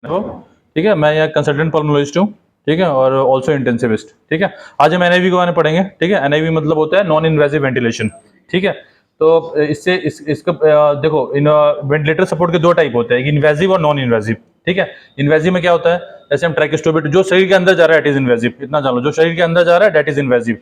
हो, ठीक है। मैं यहाँ कंसल्टेंट पल्मोनोलॉजिस्ट हूँ, ठीक है, और ऑल्सो इंटेंसिविस्ट, ठीक है। आज हम एनआईवी के बारे में पढ़ेंगे, ठीक है। एनआईवी मतलब होता है नॉन इन्वेजिव वेंटिलेशन, ठीक है। तो इससे इसका देखो, इन वेंटिलेटर सपोर्ट के दो टाइप होते हैं, इन्वेजिव और नॉन इन्वेजिव, ठीक है। इन्वेजिव में क्या होता है, जैसे हम ट्रैकेस्टोमी, जो शरीर के अंदर जा रहा है, इट इज इन्वेजिव, इतना जान लो, जो शरीर के अंदर जा रहा है that is invasive.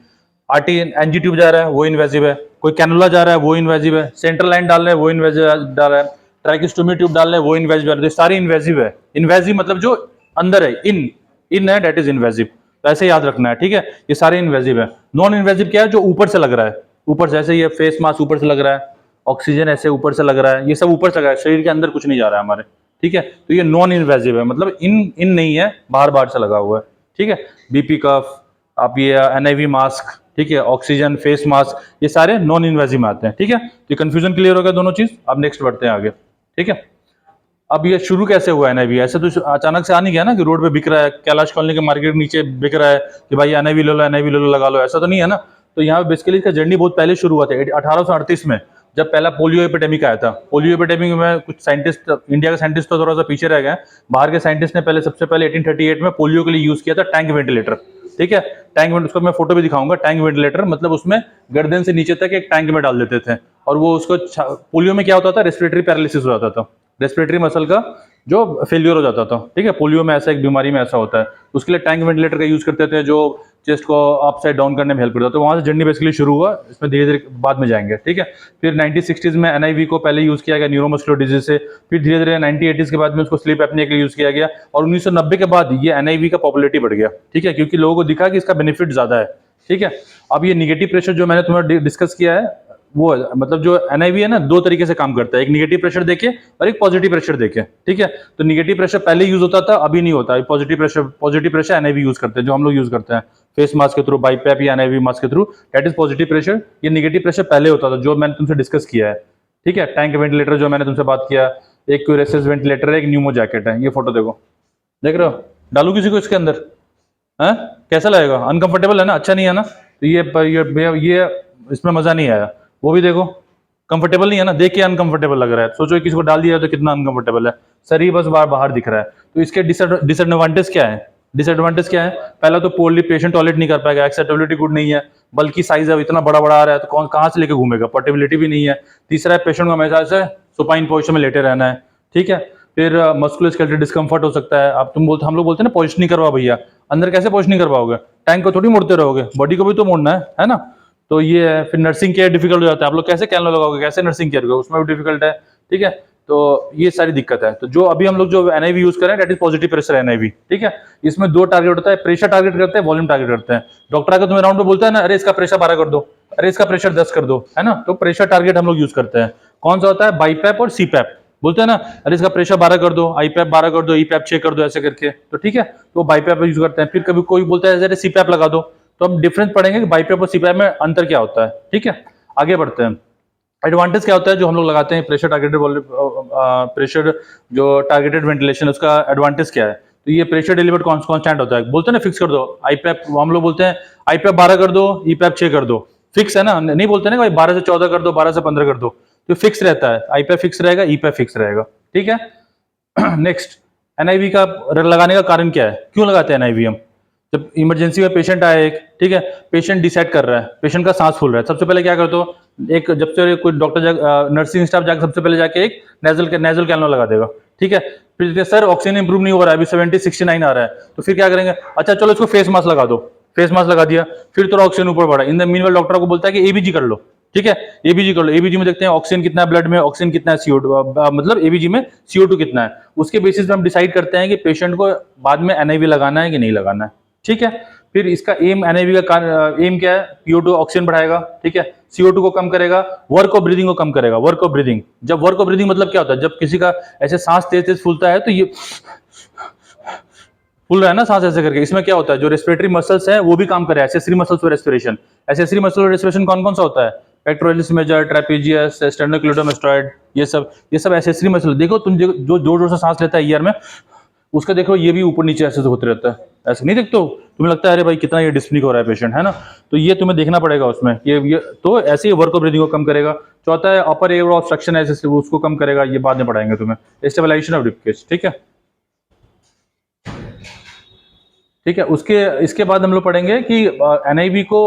RT NG tube जा रहा है वो इन्वेजिव है, कोई कैनुला जा रहा है वो इन्वेजिव है, सेंट्रल लाइन डाल रहे हैं वो इन्वेजिव डाल रहा है, ट्रैकेस्टोमी ट्यूब डाल रहे हैं वो इन्वेजिव डाल रहे हैं, सारी इन्वेजिव है। इन्वेजिव मतलब जो अंदर है, इन इन है, दैट इज इन्वेजिव। तो ऐसे याद रखना है, ठीक है। ये सारे इन्वेजिव है। नॉन इन्वेजिव क्या है, जो ऊपर से लग रहा है, ऊपर से, ऐसे ये फेस मास्क ऊपर से लग रहा है, ऑक्सीजन ऐसे ऊपर से लग रहा है, ये सब ऊपर से लग रहा है, शरीर के अंदर कुछ नहीं जा रहा है हमारे, ठीक है। तो ये नॉन इन्वेजिव है, मतलब इन इन नहीं है, बाहर बाहर से लगा हुआ है, ठीक है। बीपी कफ, आप ये एनआईवी मास्क, ठीक है, ऑक्सीजन फेस मास्क, ये सारे नॉन इन्वेजिव में आते हैं, ठीक है। तो कंफ्यूजन क्लियर हो गया दोनों चीज। अब नेक्स्ट बढ़ते हैं आगे, ठीक है। अब ये शुरू कैसे हुआ एनआईवी? ऐसे तो अचानक से आ नहीं गया ना कि रोड पे बिक रहा है, कैलाश कॉलोनी के मार्केट के नीचे बिक रहा है कि भाई एनआईवी ले लो, एनआईवी ले लो, लगा लो, ऐसा तो नहीं है ना। तो यहाँ पे बेसिकली इसका जर्नी बहुत पहले शुरू हुआ था, 1838 में, जब पहला पोलियो एपिडेमिक आया था। पोलियो एपिडेमिक में कुछ साइंटिस्ट, इंडिया के साइंटिस्ट तो थोड़ा सा पीछे रह गए, बाहर के साइंटिस्ट ने पहले, सबसे पहले 1838 में पोलियो के लिए यूज किया था टैंक वेंटिलेटर, ठीक है। टैंक, उसको मैं फोटो भी दिखाऊंगा। टैंक वेंटिलेटर मतलब उसमें गर्दन से नीचे तक एक टैंक में डाल देते थे, और वो उसको, पोलियो में क्या होता था, रेस्पिरेटरी पैरालिसिस हो जाता था, रेस्पिरेटरी मसल का जो फेलियर हो जाता था, ठीक है। पोलियो में ऐसा, एक बीमारी में ऐसा होता है, उसके लिए टैंक वेंटिलेटर का यूज करते थे, जो चेस्ट को अप साइड डाउन करने में हेल्प करता है। तो वहां से जर्नी बेसिकली शुरू हुआ, इसमें धीरे धीरे बाद में जाएंगे, ठीक है। फिर 1960s में एनआईवी को पहले यूज किया गया न्यूरोमस्कुलर डिजीज से, फिर धीरे धीरे 1980s के बाद में उसको स्लीप एपनिया के लिए यूज किया गया, और 1990 के बाद ये एनआईवी का पॉपुलरिटी बढ़ गया, ठीक है, क्योंकि लोगों को दिखा कि इसका बेनिफिट ज्यादा है, ठीक है। अब ये निगेटिव प्रेशर जो मैंने तुम्हें डिस्कस किया है, वो मतलब जो एनआईवी है ना, दो तरीके से काम करता है, एक निगेटिव प्रेशर देके और एक पॉजिटिव प्रेशर देके, ठीक है। तो निगेटिव प्रेशर पहले यूज होता था, अभी नहीं होता। पॉजिटिव प्रेशर एनआईवी यूज करते हैं, जो हम लोग यूज करते हैं फेस मास्क के थ्रू, बाईपैप या एनआईवी मास्क के through, that is positive pressure. ये निगेटिव प्रेशर पहले होता था, जो मैंने तुमसे डिस्कस किया है, ठीक है। टैंक वेंटिलेटर जो मैंने तुमसे बात किया, एक क्यूरेसिस वेंटिलेटर है, एक न्यूमो जैकेट है। ये फोटो देखो, देख रहे हो? डालू किसी को इसके अंदर? है कैसा लगेगा? अनकंफर्टेबल है ना, अच्छा नहीं है ना। तो ये इसमें मजा नहीं आया। वो भी देखो, कंफर्टेबल नहीं है ना, देख के अनकंफर्टेबल लग रहा है। सोचो किसी को डाल दिया तो कितना अनकंफर्टेबल है, सर ही बस बाहर बाहर दिख रहा है। तो इसके डिसएडवांटेज क्या है? डिसएडवांटेज क्या है? पहला तो पोर्ली पेशेंट टॉयलेट नहीं कर पाएगा, एक्सेसिबिलिटी गुड नहीं है, बल्कि साइज है इतना बड़ा बड़ा आ रहा है, तो कौन कहाँ से लेके घूमेगा, पोर्टेबिलिटी भी नहीं है। तीसरा है, पेशेंट को हमेशा से सुपाइन पोजिशन में लेटे रहना है, ठीक है। फिर मस्कुलोस्केलेटल डिस्कम्फर्ट हो सकता है। आप हम लोग बोलते हैं ना पोजिशनिंग करवा भैया, अंदर कैसे पोजिशनिंग करवाओगे? टैंक को थोड़ी मोड़ते रहोगे, बॉडी को भी तो मोड़ना है ना। तो ये है। फिर नर्सिंग केयर डिफिकल्ट हो जाता है, आप लोग कैसे कैनला लगाओगे, कैसे नर्सिंग केयर करोगे, उसमें भी डिफिकल्ट है, ठीक है। तो ये सारी दिक्कत है। तो जो अभी हम लोग जो एनआईवी यूज करें, that is positive pressure NIV, ठीक है। इसमें दो टारगेट होता है, प्रेशर टारगेट करते हैं, वॉल्यूम टारगेट करते हैं। डॉक्टर आकर तुम्हें राउंड में बोलता है ना, अरे इसका प्रेशर 12 कर दो, अरे इसका प्रेशर 10 कर दो, है ना। तो प्रेशर टारगेट हम लोग यूज करते हैं। कौन सा होता है? बाईपैप और सीपैप। बोलते हैं ना, अरे इसका प्रेशर 12 कर दो, आईपैप 12 कर दो, ईपैप 6 कर दो, ऐसे करके, तो ठीक है। तो बाईपैप यूज करते हैं। फिर कभी कोई बोलता है अरे सीपैप लगा दो, तो हम डिफरेंस पढ़ेंगे कि बाईपैप और सीपैप में अंतर क्या होता है, ठीक है। आगे बढ़ते हैं। एडवांटेज क्या होता है जो हम लोग लगाते हैं प्रेशर टारगेटेड, प्रेशर जो टारगेटेड वेंटिलेशन, उसका एडवांटेज क्या है? तो ये प्रेशर डिलीवर्ड कांस्टेंट होता है। बोलते हैं ना फिक्स कर दो, आईपैप हम लोग बोलते हैं आईपैप 12 कर दो, ईपैप 6 कर दो, फिक्स है ना, नहीं बोलते ना भाई 12 से 14 कर दो, 12 से 15 कर दो, तो फिक्स रहता है। आईपैप फिक्स रहेगा, ईपैप फिक्स रहेगा, ठीक है। नेक्स्ट, एनआईवी का लगाने का कारण क्या है, क्यों लगाते हैं एनआईवी हम? जब इमरजेंसी में पेशेंट आया एक, ठीक है, पेशेंट डिसाइड कर रहा है, पेशेंट का सांस फूल रहा है, सबसे पहले क्या करते हो? एक जब से कोई डॉक्टर नर्सिंग स्टाफ जाकर सबसे पहले जाके एक नेजल कैनोला लगा देगा, ठीक है। फिर सर ऑक्सीजन इंप्रूव नहीं हो रहा है, अभी 70-69 आ रहा है, तो फिर क्या करेंगे? अच्छा चलो इसको फेस मास्क लगा दो, फेस मास्क लगा दिया, फिर थोड़ा ऑक्सीजन ऊपर बढ़ा, इन द मीनवाइल डॉक्टर को बोलता है कि एबीजी कर लो, ठीक है। एबीजी कर लो, एबीजी में देखते हैं ऑक्सीजन कितना है ब्लड में, ऑक्सीजन कितना है CO2, मतलब एबीजी में CO2 कितना है, उसके बेसिस पे हम डिसाइड करते हैं कि पेशेंट को बाद में एनआईवी लगाना है कि नहीं लगाना है, ठीक है। फिर इसका एम, एनआईवी का एम क्या है? PO2 ऑक्सीजन बढ़ाएगा, ठीक है, CO2 को कम करेगा, वर्क ऑफ ब्रीदिंग को कम करेगा। वर्क ऑफ ब्रीदिंग, जब वर्क ऑफ ब्रीदिंग मतलब क्या होता है? जब किसी का ऐसे सांस तेज तेज फूलता है, तो ये फूल रहा है ना सांस ऐसे करके, इसमें क्या होता है? जो रेस्पिरेटरी मसल्स है वो भी काम कर रहा है, accessory muscles for respiration. Accessory muscle for respiration कौन कौन सा होता है? पेक्टोरलिस मेजर, ट्रेपेजियस, स्टेर्नोक्लेटोमेस्टॉइड, ये सब एक्सेसरी मसल। देखो तुम जो जोर जोर से सांस लेता है ईयर में, उसका देखो ये भी ऊपर नीचे ऐसे होते रहता है, ऐसे नहीं देखते हो? तुम्हें लगता है अरे भाई कितना ये डिस्प्निक हो रहा है पेशेंट, है ना। तो ये तुम्हें देखना पड़ेगा उसमें, ये तो ऐसे ही वर्क ऑफ ब्रीदिंग को कम करेगा। चौथा है अपर एयर ऑब्स्ट्रक्शन है, उसको कम करेगा, ये बाद में पढ़ाएंगे तुम्हें। स्टेबलाइजेशन ऑफ रिप केस, ठीक है। ठीक है। उसके इसके बाद हम लोग पढ़ेंगे कि एनआईवी को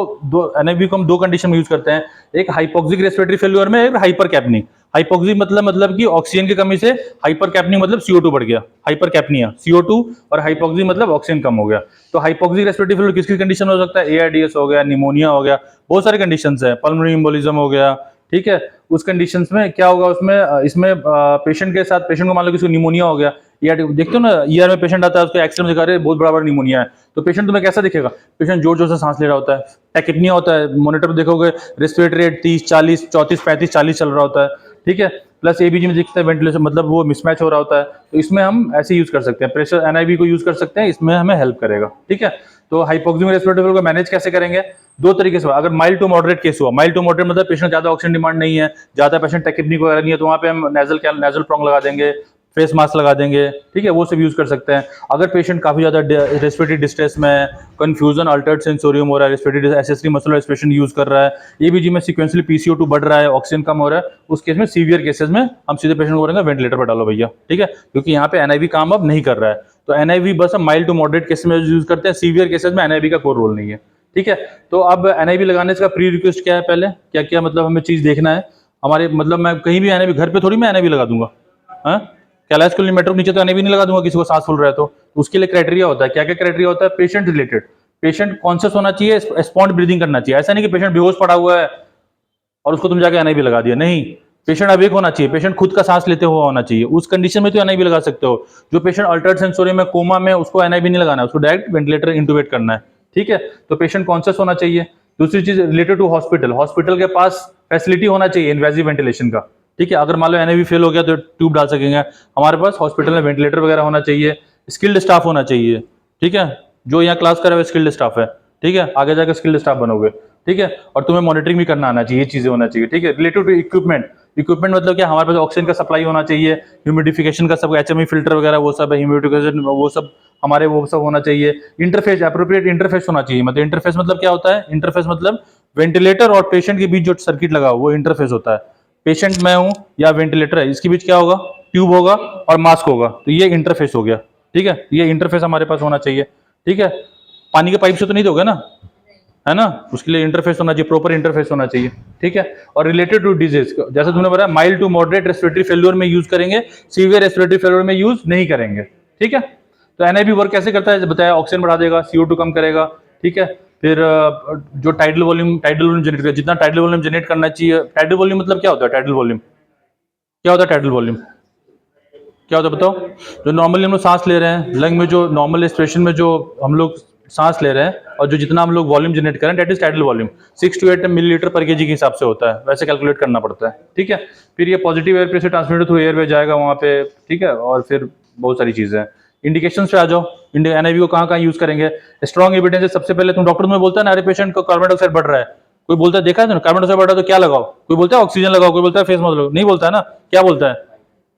हम दो कंडीशन में यूज करते हैं, एक हाइपोक्सिक रेस्पिरेटरी फेल्यूर में, एक हाइपर कैप्नी। हाइपोक्सिक मतलब कि ऑक्सीजन की कमी से, हाइपर कैप्नी मतलब CO2 बढ़ गया, हाइपर कैप्निया CO2, और हाइपोक्सिक मतलब ऑक्सीजन कम हो गया। तो हाइपोक्सिक रेस्पिरेटरी फेल्यूर किस कंडीशन में हो सकता है? ARDS हो गया, निमोनिया हो गया, बहुत सारे कंडीशन है, पल्मोनरी एम्बोलिज्म हो गया, ठीक है। उस कंडीशंस में क्या होगा, उसमें इसमें पेशेंट के साथ, पेशेंट को मान लो किसी को निमोनिया हो गया, या देखते हो ना ER में पेशेंट आता है, उसको एक्सरे में दिखा रहे बहुत बड़ा निमोनिया है, तो पेशेंट तुम्हें कैसा दिखेगा? पेशेंट जोर जोर से सांस ले रहा होता है, टैकिपनिया होता है, मॉनिटर पर देखोगे रेस्पिरेटरी रेट 30, 40, 34, 35, 40 चल रहा होता है, ठीक है। प्लस ABG में दिखता है वेंटिलेशन, मतलब वो मिसमैच हो रहा होता है। तो इसमें हम ऐसे यूज कर सकते हैं, प्रेशर NIV को यूज कर सकते हैं, इसमें हमें हेल्प करेगा, ठीक है। तो हाइपोक्सिक रेस्पिरेटरी को मैनेज कैसे करेंगे? दो तरीके से। अगर माइल्ड टू मॉडरेट केस हुआ, माइल्ड टू मॉडरेट मतलब पेशेंट ज्यादा ऑक्सीजन डिमांड नहीं है, ज्यादा पेशेंट टेक्निक वगैरह नहीं है, तो वहां पे हम नेजल प्रोंग लगा देंगे, फेस मास्क लगा देंगे, ठीक है, वो सब यूज कर सकते हैं। अगर पेशेंट काफी ज्यादा रेस्पिरेटरी डिस्ट्रेस में, कंफ्यूजन, अल्टर्ड सेंसोरियम हो रहा है, respiratory accessory muscle respiration use कर रहा है, ABG में सीक्वेंशियली PCO2 बढ़ रहा है, ऑक्सीजन कम हो रहा है, उस केस में सीवियर केसेस में हम सीधे पेशेंट को बोलेंगे वेंटिलेटर पर डालो भैया, ठीक है, क्योंकि यहाँ पे NIV काम अब नहीं कर रहा है। तो NIV बस हम माइल्ड टू मॉडरेट केसेस में यूज करते हैं, सीवियर केसेस में NIV का कोई रोल नहीं है, ठीक है। तो अब NIV लगाने का प्री रिक्वेस्ट क्या है, पहले क्या क्या मतलब हमें चीज देखना है हमारे, मतलब मैं कहीं भी NIV, घर पे थोड़ी मैं NIV लगा दूंगा, हाँ, कैलाश कॉलोनी मेट्रो नीचे तो NIV नहीं लगा दूंगा किसी को सांस फूल रहा है तो। उसके लिए क्राइटेरिया होता है, क्या क्या क्राइटेरिया होता है? पेशेंट रिलेटेड, पेशेंट कॉन्शियस होना चाहिए, स्पॉन्ट ब्रीदिंग करना चाहिए, ऐसा नहीं कि पेशेंट बेहोश पड़ा हुआ है और उसको तुम जाके NIV लगा दिया, नहीं, पेशेंट अवेक होना चाहिए, पेशेंट खुद का सांस लेते हुआ होना चाहिए, उस कंडीशन में तो NIV लगा सकते हो। जो पेशेंट अल्टर्ड सेंसोरी में, कोमा में, उसको NIV नहीं लगाना है, उसको डायरेक्ट वेंटिलेटर इंटूबेट करना है, ठीक है। तो पेशेंट कॉन्शियस होना चाहिए। दूसरी चीज रिलेटेड टू हॉस्पिटल, हॉस्पिटल के पास फैसिलिटी होना चाहिए इन्वेजिव वेंटिलेशन का, ठीक है। अगर मान लो NIV फेल हो गया तो ट्यूब डाल सकेंगे, हमारे पास हॉस्पिटल में वेंटिलेटर वगैरह होना चाहिए, स्किल्ड स्टाफ होना चाहिए, ठीक है। जो यहाँ क्लास कर रहे स्किल्ड स्टाफ है, ठीक है, आगे जाकर स्किल्ड स्टाफ बनोगे, ठीक है। और तुम्हें मॉनिटरिंग भी करना आना चाहिए, ये चीजें होना चाहिए, ठीक है। रिलेटेड टू इक्विपमेंट, इक्विपमेंट मतलब क्या, हमारे पास ऑक्सीजन का सप्लाई होना चाहिए, ह्यूमिडिफिकेशन का सब, HME फिल्टर वगैरह वो सब है, ह्यूमिडिफिकेशन वो सब हमारे वो सब होना चाहिए। इंटरफेस, एप्रोप्रिएट इंटरफेस होना चाहिए, मतलब इंटरफेस मतलब क्या होता है? इंटरफेस मतलब वेंटिलेटर और पेशेंट के बीच जो सर्किट लगा वो इंटरफेस होता है। पेशेंट मैं हूं या वेंटिलेटर है, इसके बीच क्या होगा? ट्यूब होगा और मास्क होगा, तो ये इंटरफेस हो गया, ठीक है। ये इंटरफेस हमारे पास होना चाहिए, ठीक है। पानी के पाइप से तो नहीं दोगे ना, है ना, उसके लिए इंटरफेस होना चाहिए, प्रॉपर इंटरफेस होना चाहिए, ठीक है। और रिलेटेड टू डिजीज, जैसे तुमने बताया mild to moderate respiratory failure में यूज करेंगे, सीवियर रेस्पिरेटरी फेल्योर में यूज नहीं करेंगे, ठीक है। तो NIV वर्क कैसे करता है बताया, ऑक्सीजन बढ़ा देगा, CO2 कम करेगा, ठीक है। फिर जो टाइडल वॉल्यूम जनरेट करेगा, जितना टाइडल वॉल्यूम जनरेट करना चाहिए। टाइडल वॉल्यूम मतलब क्या होता है? टाइडल वॉल्यूम क्या होता है? टाइडल वॉल्यूम क्या होता है बताओ? जो नॉर्मली हम लोग सांस ले रहे हैं लंग में, जो नॉर्मल एक्सप्रेशन में जो हम लोग सांस ले रहे हैं और जो जितना हम लोग वॉल्यूम जनरेट करें, that is tidal volume, 6 to 8 millilitre पर केजी के हिसाब से होता है, वैसे कैलकुलेट करना पड़ता है, ठीक है। फिर ये पॉजिटिव एयर पे से ट्रांसमिटेड थ्रू एयर वे जाएगा वहाँ पे, ठीक है। और फिर बहुत सारी चीजें हैं। इंडिकेशन पे आ जाओ, NIV को कहाँ कहाँ यूज करेंगे? स्ट्रॉन्ग एविडेंस है, सबसे पहले तुम डॉक्टर तुम्हें बोलता है ना, अरे पेशेंट को कार्बन डाइऑक्साइड बढ़ रहा है, कोई बोलता है देखा है कार्बन डाइऑक्साइड बढ़ रहा है तो क्या लगाओ? कोई बोलता है ऑक्सीजन लगाओ, कोई बोलता है फेस मास्क लगाओ, नहीं बोलता है ना, क्या बोलता है?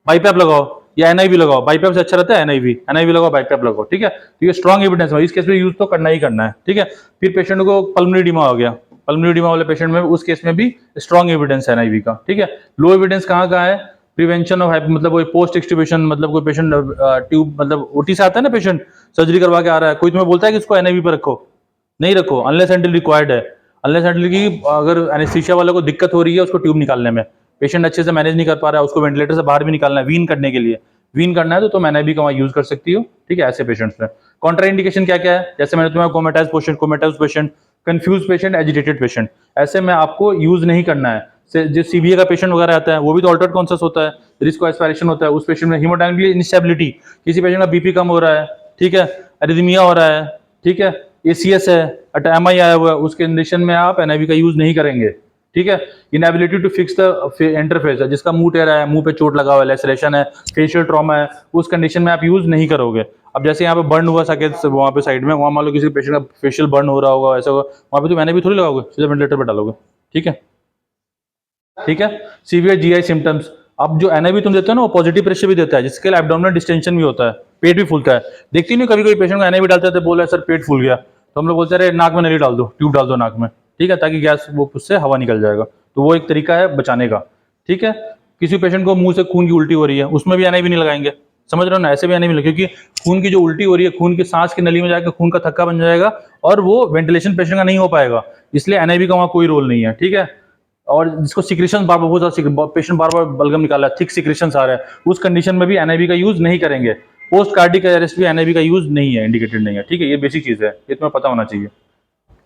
बाईपैप लगाओ या NIV लगाओ, बाईपैप से अच्छा रहता है NIV लगाओ, बाईपैप लगाओ, ठीक है। तो ये स्ट्रॉन्ग एविडेंस है, इस केस में यूज तो करना ही करना है, ठीक है। फिर पेशेंट को पल्मोनरी एडिमा हो गया, पल्मोनरी एडिमा वाले पेशेंट में उस केस में भी स्ट्रॉन्ग एविडेंस है NIV का, ठीक है। लो एविडेंस कहाँ का है? प्रिवेंशन ऑफ, मतलब कोई पोस्ट एक्सट्यूबेशन, मतलब कोई पेशेंट ट्यूब, मतलब OT से आता है ना पेशेंट, सर्जरी करवा के आ रहा है, कोई तुम्हें बोलता है कि इसको NIV पर रखो, नहीं रखो, अनलेस एंटिल रिक्वायर्ड है, अनलेस एंटिल की अगर एनेस्थीसिया वाले को दिक्कत हो रही है उसको ट्यूब निकालने में, पेशेंट अच्छे से मैनेज नहीं कर पा रहा है, उसको वेंटिलेटर से बाहर भी निकालना है, वीन करने के लिए, वीन करना है तो तुम NIV का वहां यूज कर सकती हो, ठीक है, ऐसे पेशेंट्स में। कॉन्ट्रा इंडिकेशन क्या क्या है? जैसे मैंने तुम्हें comatose patient, confused patient, agitated patient, ऐसे में आपको यूज नहीं करना है। जो CBA का पेशेंट वगैरह आता है वो भी तो अल्टर्ड कॉन्शियस होता है, रिस्क एस्पायरेशन होता है, उस पेशेंट में हीमोडायनामिक इंस्टेबिलिटी, किसी पेशेंट का BP कम हो रहा है, ठीक है, एरिथमिया हो रहा है, ठीक है, ACS है, MI आया हुआ है, उस कंडीशन में आप NIV का यूज नहीं करेंगे, ठीक है। Inability to fix the interface है, जिसका मुंह टेढ़ा है, मुंह पे चोट लगा हुआ है, लेसरेशन है, फेशियल ट्रॉमा है, उस कंडीशन में आप यूज नहीं करोगे। अब जैसे यहाँ पे बर्न हुआ सके वहाँ पे साइड में, वहाँ मान लो किसी पेशेंट का फेशियल बर्न हो रहा होगा, ऐसा होगा, वहाँ पे तो NIV थोड़ी लगाओगे, सीधा वेंटिलेटर पे डालोगे, ठीक है, ठीक है। सीवियर GI सिम्टम्स, अब जो NIV तुम देते हो ना वो पॉजिटिव प्रेशर भी देता है, जिसके लिए एब्डोमिनल डिस्टेंशन भी होता है, पेट भी फूलता है। देखती नहीं कभी कोई पेशेंट को NIV डालते थे, बोला सर पेट फूल गया, तो हम लोग बोलते हैं नाक में नली डाल दो, ट्यूब डाल दो नाक में, ठीक है, ताकि गैस वो उससे हवा निकल जाएगा, तो वो एक तरीका है बचाने का, ठीक है। किसी पेशेंट को मुंह से खून की उल्टी हो रही है, उसमें भी NIV नहीं लगाएंगे, समझ रहे हो ना, ऐसे भी एनआईवी क्योंकि खून की जो उल्टी हो रही है, खून की सांस की नली में जाकर खून का थक्का बन जाएगा और वो वेंटिलेशन पेशेंट का नहीं हो पाएगा, इसलिए एनआईवी का वहाँ कोई रोल नहीं है, ठीक है। और जिसको सिक्रेशन बार बार बहुत ज्यादा पेशेंट बार बार बलगम निकाल रहा है, थिक सिक्रेशन आ रहा है, उस कंडीशन में भी एनआईवी का यूज नहीं करेंगे। पोस्ट कार्डिक अरेस्ट भी एनआईवी का यूज नहीं है, इंडिकेटेड नहीं है, ठीक है। ये बेसिक चीज है, ये तुम्हें पता होना चाहिए,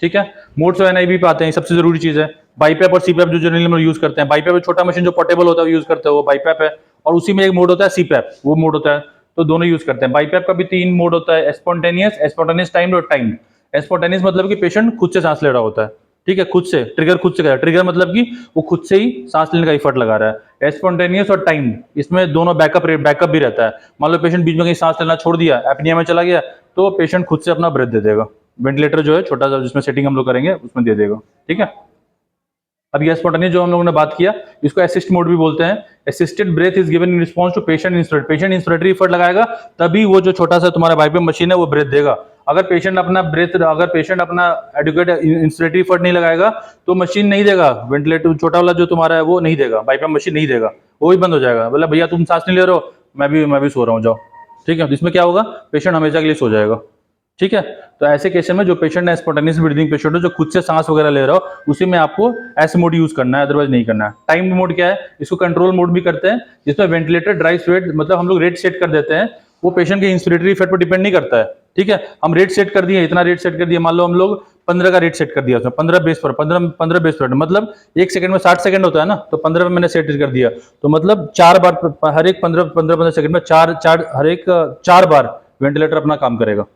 ठीक है। मोड्स ऑफ एनआईवी पे आते हैं, सबसे जरूरी चीज है बाईपैप और सीपैप जो जनरली हम यूज करते हैं। बाईपैप छोटा मशीन जो पोर्टेबल होता है यूज करते हैं, वो बाईपैप है, और उसी में एक मोड होता है सीपैप, वो मोड होता है, तो दोनों यूज करते हैं। बाईपैप का भी 3 मोड होता है, स्पॉन्टेनियस टाइम और टाइम। स्पॉन्टेनियस मतलब कि पेशेंट खुद से सांस ले रहा होता है, ठीक है, खुद से ट्रिगर खुद से कर रहा है, ट्रिगर मतलब कि वो खुद से ही सांस लेने का एफर्ट लगा रहा है। स्पॉन्टेनियस और टाइम, इसमें दोनों बैकअप भी रहता है। मान लो पेशेंट बीच में कहीं सांस लेना छोड़ दिया, एपनिया में चला गया, तो पेशेंट खुद से अपना ब्रेथ दे देगा, वेंटिलेटर जो है छोटा सा जिसमें सेटिंग हम लोग करेंगे उसमें दे देगा, ठीक है। अब ये स्पॉन्टेनियस जो हम लोगों ने बात किया, इसको असिस्ट मोड भी बोलते हैं। Assisted breath is given in response to patient inspirate, patient inspiratory effort लगाएगा तभी वो जो छोटा सा तुम्हारा बाईपैप मशीन है वो ब्रेथ देगा। अगर पेशेंट अपना एडुकेट इंस्पिरेटरी एफर्ट नहीं लगाएगा तो मशीन नहीं देगा, वेंटिलेटर छोटा वाला जो तुम्हारा है वो नहीं देगा, बाईपैप मशीन नहीं देगा, वो भी बंद हो जाएगा। बोला भैया तुम सांस नहीं ले रहे हो, मैं भी सो रहा हूँ, जाओ, ठीक है। तो इसमें क्या होगा, पेशेंट हमेशा के लिए सो जाएगा, ठीक है। तो ऐसे केस में जो पेशेंट है स्पॉन्टेनियस ब्रीदिंग पेशेंट है, जो खुद से सांस वगैरह ले रहा हो, उसी में आपको ऐसे मोड यूज करना है, अदरवाइज नहीं करना है। टाइम मोड क्या है, इसको कंट्रोल मोड भी करते हैं, जिसमें वेंटिलेटर ड्राई स्वेट, मतलब हम लोग रेट सेट कर देते हैं, वो पेशेंट के इंस्पिरेटरी इफेक्ट पर डिपेंड नहीं करता है, ठीक है। हम रेट सेट कर दिए, इतना रेट सेट कर दिया, मान लो हम लोग 15 का रेट सेट कर दिया, उसमें 15 बेस पर 15 बेस पर, मतलब 1 सेकंड में 60 सेकंड होता है ना, तो 15 में मैंने सेट कर दिया, तो मतलब 4 बार, हर एक 15 सेकंड में हर एक 4 बार वेंटिलेटर अपना काम करेगा,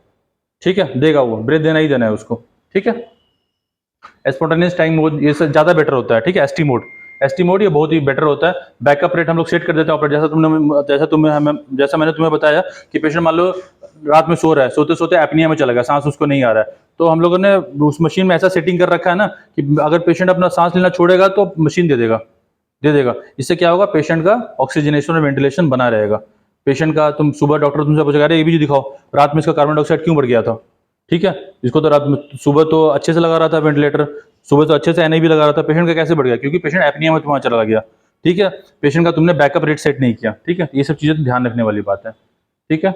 ठीक है, देगा, वो ब्रेथ देना ही देना है उसको, ठीक है। स्पॉन्टेनियस टाइम मोड ये ज्यादा बेटर होता है, ठीक है। एसटी मोड ये बहुत ही बेटर होता है। बैकअप रेट हम लोग सेट कर देते हैं ऑपरेटर, जैसा मैंने तुम्हें बताया कि पेशेंट मान लो रात में सो रहा है, सोते सोते एपनिया में चला गया, सांस उसको नहीं आ रहा है, तो हम लोगों ने उस मशीन में ऐसा सेटिंग कर रखा है ना कि अगर पेशेंट अपना सांस लेना छोड़ेगा तो मशीन दे देगा। इससे क्या होगा, पेशेंट का ऑक्सीजनेशन और वेंटिलेशन बना रहेगा। पेशेंट का तुम सुबह डॉक्टर तुमसे पूछेगा, अरे ये भी दिखाओ रात में इसका कार्बन डाइऑक्साइड क्यों बढ़ गया था, ठीक है। इसको तो रात में, सुबह तो अच्छे से लगा रहा था वेंटिलेटर, सुबह तो अच्छे से एनआईवी लगा रहा था, पेशेंट का कैसे बढ़ गया, क्योंकि पेशेंट एपनिया में तुम्हारा चला गया, ठीक है। पेशेंट का तुमने बैकअप रेट सेट नहीं किया, ठीक है। ये सब चीजें तो ध्यान रखने वाली बात है, ठीक है।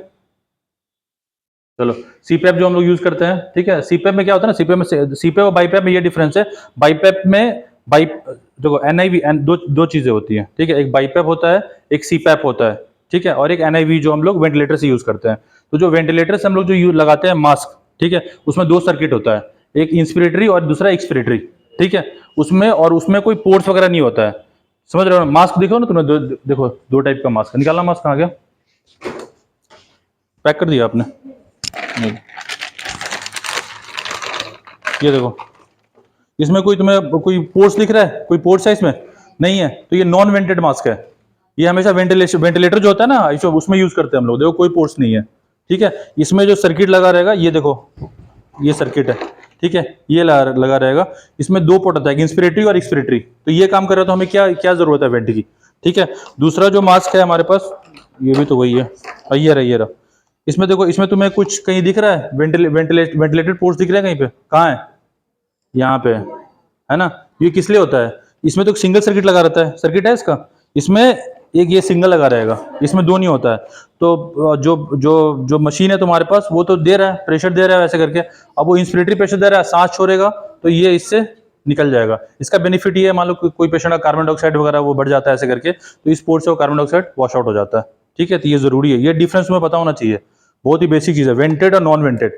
चलो सीपैप जो हम लोग यूज करते हैं, ठीक है। सीपैप में क्या होता है ना, सीपैप और बाईपैप में ये डिफरेंस है। बाईपैप में देखो एनआईवी दो चीजें होती हैं, ठीक है। एक बाईपैप होता है, एक सीपैप होता है, ठीक है, और एक एनआईवी जो हम लोग वेंटिलेटर से यूज करते हैं। तो जो वेंटिलेटर से हम लोग जो लगाते हैं मास्क, ठीक है, उसमें 2 सर्किट होता है, एक इंस्पिरेटरी और दूसरा एक्सपिरेटरी, ठीक है। उसमें कोई पोर्ट्स वगैरह नहीं होता है, समझ रहे हो। मास्क देखो ना तुम्हें, देखो 2 टाइप का मास्क निकालना, मास्क कहाँ गया, पैक कर दिया आपने, ये देखो, इसमें कोई पोर्ट्स दिख रहा है, कोई पोर्ट्स है इसमें नहीं है, तो ये नॉन वेंटेड मास्क है। ये हमेशा वेंटिलेटर जो होता है ना उसमें यूज करते हैं हम लोग, देखो कोई पोर्ट्स नहीं है, ठीक है। इसमें जो सर्किट लगा रहेगा, ये देखो ये सर्किट है, ठीक है, ये लगा रहेगा। इसमें 2 पोर्ट होता है, इंस्पिरेटरी और एक्सपिरेटरी, तो ये काम कर रहा है, तो हमें क्या क्या जरूरत है वेंट की, ठीक है। दूसरा जो मास्क है हमारे पास, ये भी तो वही है, ये रहा। इसमें देखो, इसमें तुम्हें कुछ कहीं दिख रहा है, वेंटिलेटेड पोर्ट्स दिख रहे हैं कहीं पे, कहाँ है, यहाँ पे है ना। ये किस लिए होता है, इसमें तो सिंगल सर्किट लगा रहता है, सर्किट है इसका, इसमें एक ये सिंगल लगा रहेगा, इसमें 2 नहीं होता है। तो जो मशीन है तुम्हारे पास, वो तो दे रहा है, प्रेशर दे रहा है वैसे करके, अब वो इंस्पिरेटरी प्रेशर दे रहा है, सांस छोड़ेगा तो ये इससे निकल जाएगा। इसका बेनिफिट ये है, मान लो कोई पेशेंट का कार्बन डाइऑक्साइड वगैरह वो बढ़ जाता है ऐसे करके, तो इस पोर्ट से वो कार्बन डाइऑक्साइड वॉश आउट हो जाता है, ठीक है। तो ये जरूरी है, ये डिफरेंस तुम्हें पता होना चाहिए, बहुत ही बेसिक चीज है, वेंटेड और नॉन वेंटेड,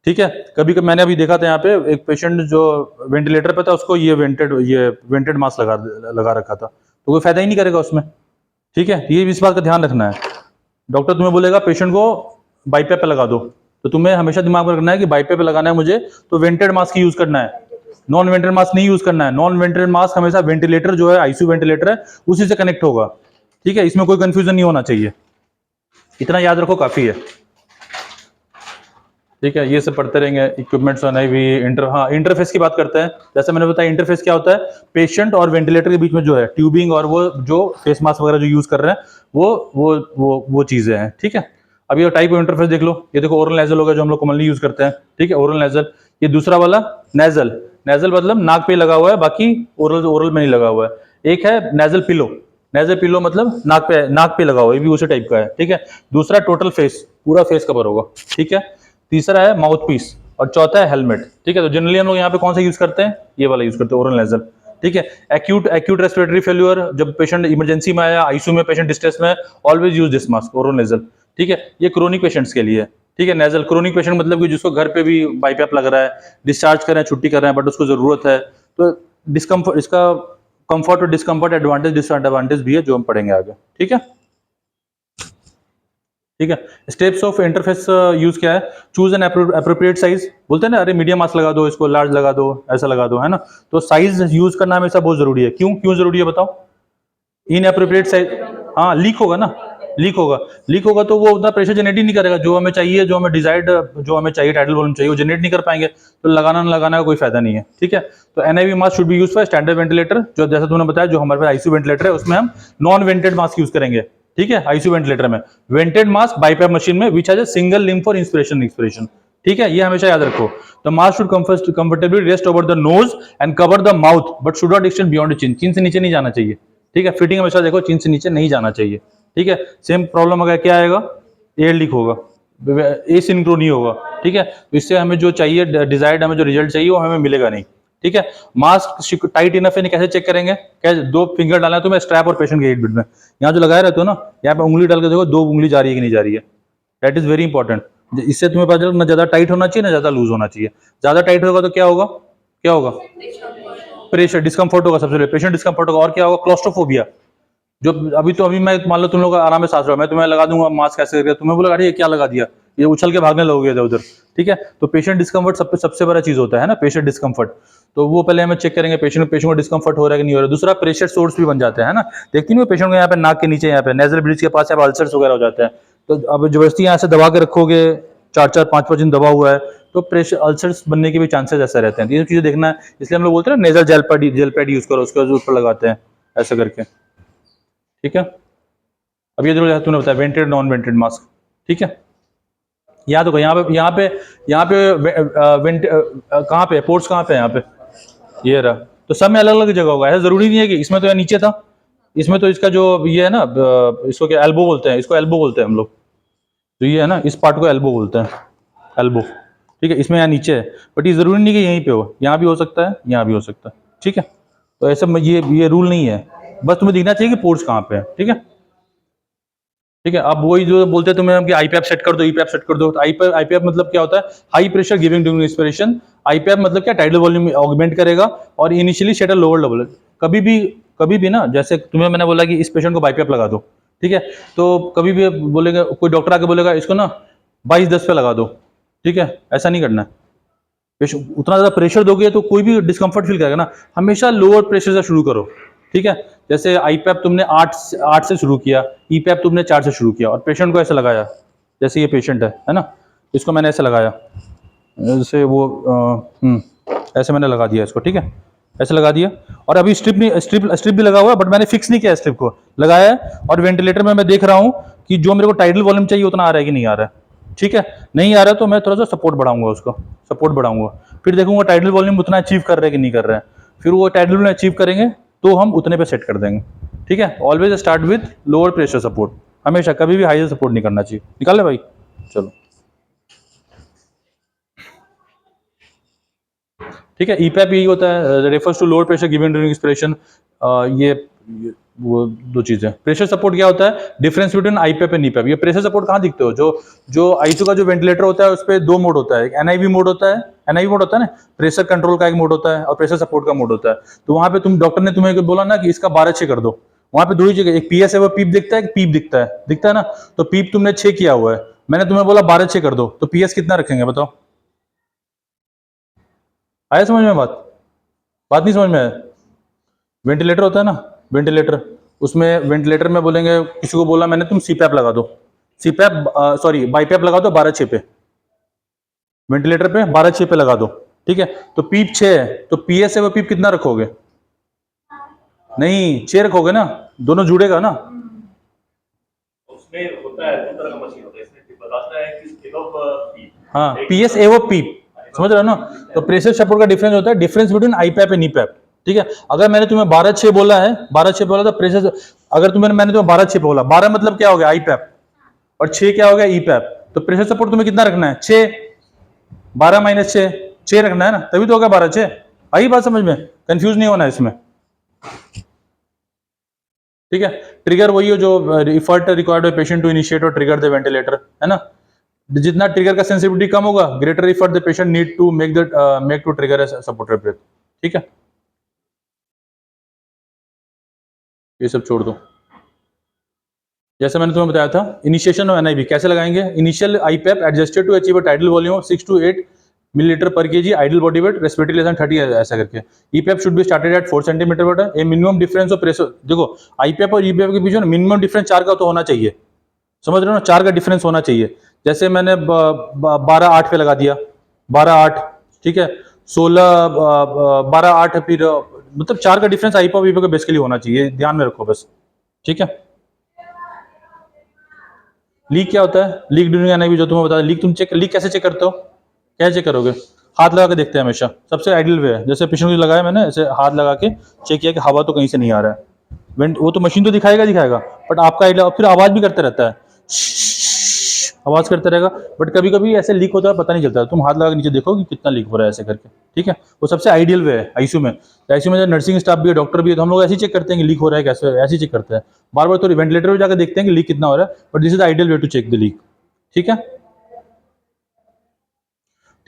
ठीक है। कभी कभी मैंने अभी देखा था यहाँ पे एक पेशेंट जो वेंटिलेटर पे था, उसको ये वेंटेड मास्क लगा रखा था, तो कोई फायदा ही नहीं करेगा उसमें, ठीक है। ये इस बात का ध्यान रखना है। डॉक्टर तुम्हें बोलेगा पेशेंट को बाईपैप पे लगा दो, तो तुम्हें हमेशा दिमाग में रखना है कि बाईपैप पे लगाना है मुझे, तो वेंटेड मास्क यूज करना है, नॉन वेंटेड मास्क नहीं यूज करना है। नॉन वेंटेड मास्क हमेशा वेंटिलेटर जो है, आईसीयू वेंटिलेटर है, उसी से कनेक्ट होगा, ठीक है। इसमें कोई कंफ्यूजन नहीं होना चाहिए, इतना याद रखो काफी है, ठीक है। ये सब पढ़ते रहेंगे, इक्विपमेंट्स और भी इंटरफेस की बात करते हैं। जैसे मैंने बताया, इंटरफेस क्या होता है, पेशेंट और वेंटिलेटर के बीच में जो है ट्यूबिंग और वो जो फेस मास्क वगैरह जो यूज कर रहे हैं, वो चीजें हैं, ठीक है। अब ये टाइप ऑफ इंटरफेस देख लो, ये देखो ओरल नेजल होगा जो हम लोग कॉमनली यूज करते हैं, ठीक है, ओरल नेजल। ये दूसरा वाला नेजल मतलब नाक पे लगा हुआ है, बाकी ओरल में नहीं लगा हुआ है। एक है नेजल पिलो, नेजल पिलो मतलब नाक पे लगाओ, ये भी उसी टाइप का है, ठीक है। दूसरा टोटल फेस, पूरा फेस कवर होगा, ठीक है। तीसरा है माउथ पीस, और चौथा है हेलमेट, ठीक है। तो जनरली हम लोग यहाँ पे कौन सा यूज करते हैं, ये वाला यूज करते हैं, ओरल नेजल, ठीक है। एक्यूट रेस्पिरेटरी फेल्यूर, जब पेशेंट इमरजेंसी में आया, आईसीयू में पेशेंट डिस्ट्रेस में, always use this mask, oral nasal, ठीक है। ये क्रोनिक पेशेंट्स के लिए, ठीक है। नेजल क्रोनिक पेशेंट मतलब कि जिसको घर पे भी बाईपैप लग रहा है, डिस्चार्ज कर रहे हैं, छुट्टी कर रहे हैं, बट उसको जरूरत है, तो डिस्कम्फर्ट, इसका कंफर्ट और डिस्कम्फर्ट, एडवांटेज डिसएडवांटेज भी है, जो हम पढ़ेंगे आगे, ठीक है। ठीक है। स्टेप्स ऑफ इंटरफेस यूज क्या है, चूज एन एप्रोप्रिएट साइज, बोलते हैं ना, अरे मीडियम मास्क लगा दो, इसको लार्ज लगा दो, ऐसा लगा दो, है ना। तो साइज यूज करना हमेशा बहुत जरूरी है। क्यों जरूरी है बताओ। इन एप्रोप्रिएट साइज, हाँ लीक होगा ना, लीक होगा तो वो उतना प्रेशर जनरेट ही नहीं करेगा जो हमें चाहिए, जो हमें डिजायर्ड, जो हमें चाहिए टाइडल वॉल्यूम चाहिए, वो जनरेट नहीं कर पाएंगे, तो लगाना ना लगाना का कोई फायदा नहीं है, ठीक है। तो NIV mask should be use for standard ventilator, जो जैसा तुमने बताया, जो हमारे पास आईसीयू वेंटिलेटर है उसमें हम नॉन वेंटेड मास्क यूज करेंगे, ठीक है। आईसीयू वेंटिलेटर में वेंटेड मास्क बाईपैप मशीन में which has a single limb for inspiration expiration, ठीक है। ये हमेशा याद रखो। The mask should comfortably rest over the nose and cover the mouth, but should not extend beyond chin, chin से नीचे नहीं जाना चाहिए, ठीक है। फिटिंग हमेशा देखो, चिन से नीचे नहीं जाना चाहिए, ठीक है। सेम प्रॉब्लम अगर क्या आएगा, एयर लीक होगा, एसिंक्रो नहीं होगा, ठीक है। तो इससे हमें जो चाहिए डिजायर्ड, हमें जो रिजल्ट चाहिए वो हमें मिलेगा नहीं, ठीक है। मास्क टाइट इनफ है, कैसे चेक करेंगे, कैसे, दो फिंगर डालना है तो मैं स्ट्रैप और पेशेंट के एक बिट में, यहाँ जो लगाए रहते हो ना, यहाँ पे उंगली डाल के देखो, दो उंगली जा रही है कि नहीं जा रही है, दैट इज वेरी इंपॉर्टेंट। इससे तुम्हें पता चलेगा ना ज्यादा टाइट होना चाहिए, ना ज्यादा लूज होना चाहिए। ज्यादा टाइट होगा तो क्या होगा, प्रेशर डिस्कम्फर्ट होगा, सबसे पहले पेशेंट डिस्कम्फर्ट होगा, और क्या होगा, क्लॉस्ट्रोफोबिया। जो अभी मैं मान लो तुम लोग आराम में सांस रहे हो, मैं तुम्हें लगा दूंगा मास्क ऐसे करके, तुम्हें बोला अरे ये क्या लगा दिया, ये उछल के भागने लगोगे इधर उधर, ठीक है। तो पेशेंट डिस्कम्फर्ट सबसे बड़ा चीज होता है ना, पेशेंट डिस्कम्फर्ट। तो वो पहले हमें चेक करेंगे पेशेंट को डिस्कम्फर्ट हो रहा है कि नहीं हो रहा है। दूसरा प्रेशर सोर्स भी बन जाते हैं ना, देखती नहीं पेशेंट को यहाँ पे नाक के नीचे, यहाँ पे नेजल ब्रिज के पास यहाँ अल्सर्स वगैरह हो जाते हैं। तो अब जबरदस्ती यहाँ से दबा के रखोगे, 4-4-5-5 दिन दबा हुआ है, तो प्रेशर अल्सर्स बनने के भी चांसेस ऐसे रहते हैं। ये चीजें देखना है, इसलिए हम लोग बोलते हैं ना नेजल जेल पैड यूज करो, उसके ऊपर लगाते हैं ऐसे करके, ठीक है। अब ये जो तूने बताया वेंटेड नॉन वेंटेड मास्क, ठीक है। याद होगा यहाँ पे कहाँ पे पोर्ट्स कहाँ पे है, यहाँ पे ये रहा। तो सब में अलग अलग जगह होगा, ऐसा जरूरी नहीं है कि इसमें तो या नीचे था, इसमें तो इसका जो ये है ना, इसको क्या एल्बो बोलते हैं, इसको एल्बो बोलते हैं हम लोग। तो ये है ना, इस पार्ट को एल्बो बोलते हैं, एल्बो, ठीक है। इसमें यहाँ नीचे है, बट ये जरूरी नहीं कि यहीं पे हो, यहाँ भी हो सकता है, यहाँ भी हो सकता है, ठीक है। तो ऐसा ये रूल नहीं है, बस तुम्हें दिखना चाहिए कि पोर्ट्स कहाँ पे है, ठीक है। ठीक है। अब वही जो बोलते हैं तुम्हें कि आईपीएफ सेट कर दो, ईपीएफ सेट कर दो। तो आईपीएफ मतलब क्या होता है, high pressure giving during inspiration. IPF मतलब क्या, टाइडल वॉल्यूम ऑगमेंट करेगा और initially set a lower level. कभी भी ना, जैसे तुम्हें मैंने बोला कि इस पेशेंट को बाईपैप लगा दो, ठीक है। तो कभी भी बोलेगा, कोई डॉक्टर आके बोलेगा इसको ना 22-10 पे लगा दो, ठीक है, ऐसा नहीं करना है। उतना ज्यादा प्रेशर दोगे तो कोई भी डिस्कंफर्ट फील करेगा ना, हमेशा लोअर प्रेशर से शुरू करो, ठीक है। जैसे आईपैप तुमने 8 से शुरू किया, ईपैप तुमने 4 से शुरू किया, और पेशेंट को ऐसे लगाया, जैसे ये पेशेंट है ना, इसको मैंने ऐसे लगाया, जैसे वो ऐसे मैंने लगा दिया इसको, ठीक है, ऐसे लगा दिया। और अभी स्ट्रिप भी लगा हुआ है, बट मैंने फिक्स नहीं किया, स्ट्रिप को लगाया है, और वेंटिलेटर में मैं देख रहा हूँ कि जो मेरे को टाइडल वॉल्यूम चाहिए उतना आ रहा है कि नहीं आ रहा है, ठीक है। नहीं आ रहा है तो मैं थोड़ा सा सपोर्ट बढ़ाऊंगा, उसको सपोर्ट बढ़ाऊंगा, फिर देखूंगा टाइडल वॉल्यूम उतना अचीव कर रहे हैं कि नहीं कर रहे हैं, फिर वो टाइडल वॉल्यूम अचीव करेंगे तो हम उतने पे सेट कर देंगे, ठीक है। Always start with lower pressure support, हमेशा कभी भी हाई सपोर्ट नहीं करना चाहिए। निकाल ले भाई, चलो, ठीक है। ईपैप यही होता है, refers to lower pressure given during inspiration. ये वो दो चीजें। प्रेशर सपोर्ट क्या होता है, difference between IPAP and EPAP. ये प्रेशर सपोर्ट कहाँ दिखते हो, जो आईसीयू का जो वेंटिलेटर होता है उस पर 2 मोड होता है, एक एनआईवी मोड होता है, एनआईवी मोड होता है ना, प्रेशर कंट्रोल का एक मोड होता है, और प्रेशर सपोर्ट का मोड होता है। तो वहां पे तुम डॉक्टर ने तुम्हें बोला ना कि इसका 12/6 कर दो, वहां पे 2 ही जगह, एक पीएस है वो पीप दिखता है, एक पीप दिखता है ना। तो पीप तुमने 6 किया हुआ है, मैंने तुम्हें बोला 12/6 कर दो, तो पीएस कितना रखेंगे बताओ। आया समझ में बात नहीं समझ में आया। वेंटिलेटर होता है ना, वेंटिलेटर, उसमें वेंटिलेटर में बोलेंगे, किसी को बोला मैंने तुम सीपैप लगा दो, सॉरी बाईपैप लगा दो 12/6 पे, वेंटिलेटर पे 12/6 पे लगा दो, ठीक है। तो पीप 6 है, तो पीएस है वो पीप कितना रखोगे, नहीं 6 रखोगे ना, दोनों जुड़ेगा ना। उसमें होता है 2 तरह का मशीन होता है, इसमें बताता है कि स्केल ऑफ पीप, हाँ पीएस ए वो पीप, समझ रहे हो ना। तो प्रेशर सपोर्ट का डिफरेंस होता है, डिफरेंस बिटवीन आईपैप एंड ईपैप, ठीक है। अगर मैंने तुम्हें 12/6 बोला है, 12/6 बोला तो प्रेशर अगर तुम्हें मैंने तुम्हें 12 6 बोला, 12 मतलब क्या हो गया आई पैप, और 6 क्या हो गया ई पैप, तो प्रेशर सपोर्ट तुम्हें कितना रखना है 6, 12 माइनस 6, 6 रखना है ना, तभी तो होगा 12 6। आई बात समझ में, कंफ्यूज नहीं होना है इसमें, ठीक है। ट्रिगर वही हो जो effort required by patient to initiate और ट्रिगर द वेंटिलेटर, है ना। जितना ट्रिगर का सेंसिटिविटी कम होगा, greater effort the patient need to make to trigger supported breath, ठीक है। ये सब छोड़ दो। जैसे मैंने तुम्हें बताया था, इनिशिएशन ऑफ एनआईवी कैसे लगाएंगे, initial IPAP adjusted to achieve a tidal volume of 6 to 8 millilitre पर kg, ideal body weight, respiratory less than 30, ऐसा करके। EPAP should be started at 4 centimetre water, a minimum difference of pressure, देखो IPAP और ईपैप के बीच में minimum difference 4 का तो होना चाहिए, समझ रहे हो ना, 4 का डिफरेंस होना चाहिए। जैसे मैंने 12 8 पे लगा दिया, 12 8, ठीक है, 16 12 8, फिर मतलब 4 का डिफरेंस आईपैप और ईपैप का बेसिकली होना चाहिए, ध्यान में रखो बस, ठीक है। लीक क्या होता है, लीक ड्यूरिंग एनआईवी जो तुम्हें बताया, लीक कैसे चेक करते हो, कैसे चेक करोगे, हाथ लगा के देखते हैं हमेशा, सबसे आइडियल वे है। जैसे पेशेंट को लगाया मैंने, ऐसे हाथ लगा के चेक किया कि हवा तो कहीं से नहीं आ रहा है, वो तो मशीन तो दिखाएगा, बट आपका आइडिया, फिर आवाज भी करते रहता है, आवाज करते रहेगा, बट कभी कभी ऐसे लीक होता है पता नहीं चलता, तुम हाथ लगा के नीचे देखो कि कितना लीक हो रहा है ऐसे करके, ठीक है। वो सबसे आइडियल वे है आईसीयू में। आईसीयू में नर्सिंग स्टाफ भी है, डॉक्टर भी है, तो हम लोग ऐसे ही चेक करते हैं कि लीक हो रहा है कैसे, ऐसे ही चेक करते हैं। बार बार तो वेंटिलेटर पे जाकर देखते हैं कि लीक कितना हो रहा है, but this is ideal way to check the leak, ठीक है।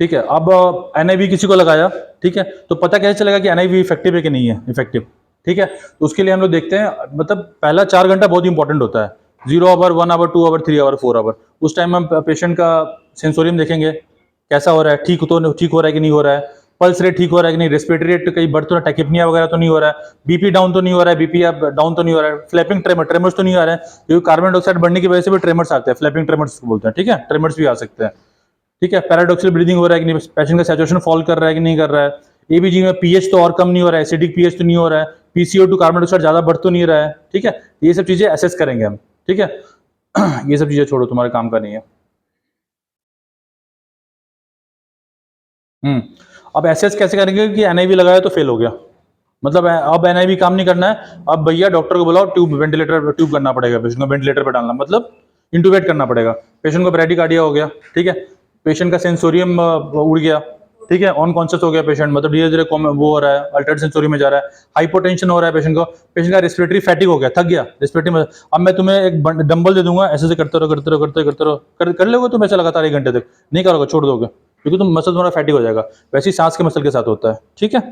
ठीक है, अब एनआईवी किसी को लगाया, ठीक है, तो पता कैसे चलेगा कि एनआईवी इफेक्टिव है कि नहीं है इफेक्टिव, ठीक है। तो उसके लिए हम लोग देखते हैं, मतलब पहला 4 घंटा बहुत इंपॉर्टेंट होता है, 0 hour, 1 hour, 2 hour, 3 hour, 4 hour. उस टाइम हम पेशेंट का सेंसोरियम देखेंगे कैसा हो रहा है, ठीक हो रहा है कि नहीं हो रहा है, पल्स रेट ठीक हो रहा है कि नहीं, रेस्पिरेटरी रेट कहीं बढ़ तो टैकिपनिया वगैरह तो नहीं हो रहा है, बीपी डाउन तो नहीं हो रहा है, बीपी डाउन तो नहीं हो रहा है, फ्लैपिंग ट्रेमर्स तो नहीं आ रहा है, क्योंकि कार्बन डाइऑक्साइड बढ़ने की वजह से भी ट्रेमर्स आते हैं, फ्लैपिंग ट्रेमर्स बोलते हैं, ठीक है, ट्रेमर्स भी आ सकते हैं, ठीक है। पैराडॉक्सियल ब्रीदिंग हो रहा है कि नहीं, पेशेंट का सैचुरेशन फॉल कर रहा है कि नहीं कर रहा है, एबीजी में पीएच तो और कम नहीं हो रहा है, एसिडिक पीएच तो नहीं हो रहा है, पीसीओ2 कार्बन डाइऑक्साइड ज्यादा बढ़ तो नहीं रहा है, ठीक है। ये सब चीजें असेस करेंगे हम, ठीक है। ये सब चीजें छोड़ो, तुम्हारे काम का नहीं है। अब एसेस कैसे करेंगे कि एनआईवी लगाया तो फेल हो गया, मतलब अब एनआईवी काम नहीं करना है, अब भैया डॉक्टर को बुलाओ, ट्यूब करना पड़ेगा, पेशेंट को वेंटिलेटर पर डालना, मतलब इंटूबेट करना पड़ेगा, पेशेंट को ब्रेडिकार्डिया हो गया, ठीक है, पेशेंट का सेंसोरियम उड़ गया, ठीक है, अनकॉन्शियस हो गया पेशेंट, मतलब धीरे धीरे वो हो रहा है, अल्टर्ड सेंसोरी में जा रहा है, हाइपोटेंशन हो रहा है पेशेंट को, पेशेंट का रेस्पिरेटरी फैटिक हो गया, थक गया रेस्पिरेटरी में। अब मैं तुम्हें एक डंबल दे दूंगा, ऐसे से करते रहो, कर लोगे तुम ऐसे लगातार 1 घंटे तक, नहीं करोगे छोड़ दोगे, क्योंकि तुम मसल तुम्हारा फैटिक हो जाएगा। वैसे ही सांस के मसल के साथ होता है, ठीक है।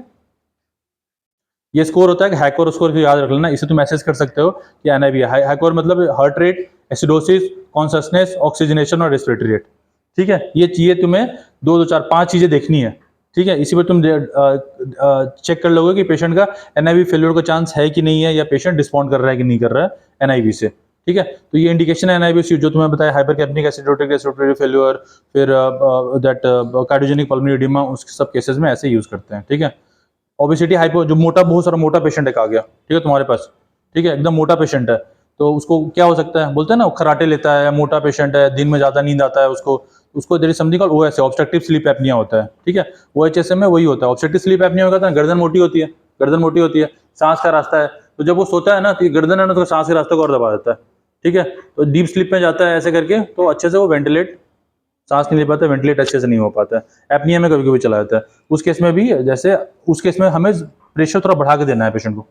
ये स्कोर होता है कि हैकोर स्कोर भी याद रख लेना, इसे तुम एसेस कर सकते हो कि एनआईवी है। हैकोर मतलब heart rate, acidosis, consciousness, oxygenation और रेस्पिरेटरी रेट, ठीक है। ये चीजें तुम्हें 2 2 4 5 चीजें देखनी है, ठीक है। इसी पर तुम चेक कर लोगे कि पेशेंट का एनआईवी फेल्योर का चांस है कि नहीं है, या पेशेंट रिस्पॉन्ड कर रहा है कि नहीं कर रहा है एनआईवी से, ठीक है। तो ये इंडिकेशन है एनआईवी जो तुम्हें बताया, हाइपरकैप्निक एसिडोटिक रेस्पिरेटरी फेल्योर, फिर दैट कार्डियोजेनिक पल्मोनरी एडिमा, उस सब केसेस में ऐसे यूज करते हैं, ठीक है। ओबेसिटी हाइपो, जो बहुत सारा मोटा पेशेंट है, आ गया, ठीक है, तुम्हारे पास, ठीक है, एकदम मोटा पेशेंट है, तो उसको क्या हो सकता है, बोलते हैं ना खराटे लेता है, मोटा पेशेंट है, दिन में ज्यादा नींद आता है उसको, there is something called OSA, obstructive sleep apnoea होता है, ठीक है। ओएचएसए में वही होता है, ऑब्स्ट्रक्टिव स्लीप एपनिया होता है, गर्दन मोटी होती है, सांस का रास्ता है, तो जब वो सोता है ना, तो गर्दन है ना, तो सांस के रास्ते को और दबा देता है, ठीक है, तो डीप स्लीप में जाता है ऐसे करके, तो अच्छे से वो वेंटिलेट, सांस नहीं ले पाता, वेंटिलेट अच्छे से नहीं हो पाता है, एपनिया में कभी कभी चला जाता है। उस केस में भी, जैसे उस केस में हमें प्रेशर थोड़ा बढ़ा के देना है पेशेंट को,